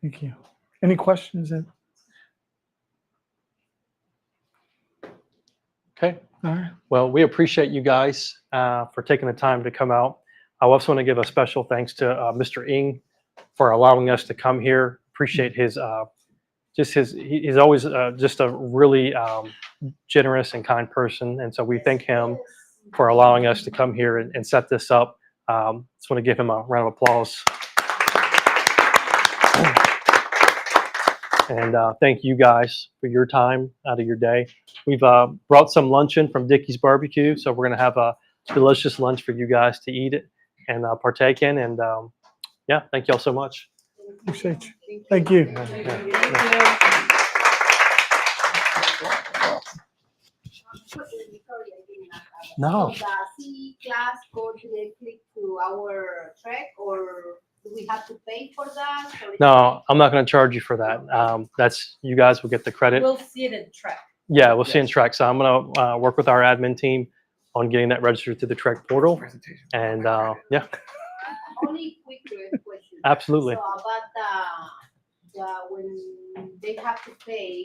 Thank you. Any questions? Okay. All right. Well, we appreciate you guys for taking the time to come out. I also want to give a special thanks to Mr. Ng for allowing us to come here. Appreciate his he's always just a really generous and kind person. And so we thank him for allowing us to come here and set this up. Just want to give him a round of applause. And thank you guys for your time out of your day. We've brought some luncheon from Dickey's Barbecue, so we're going to have a delicious lunch for you guys to eat it and partake in. And yeah, thank you all so much. Appreciate you. Thank you. No. So the CE class go directly to our track, or do we have to pay for that? No, I'm not going to charge you for that. That's you guys will get the credit. We'll see it in track. Yeah, we'll see in track. So I'm going to work with our admin team on getting that registered through the Trek portal. And yeah. Only quick question. Absolutely. So about when they have to pay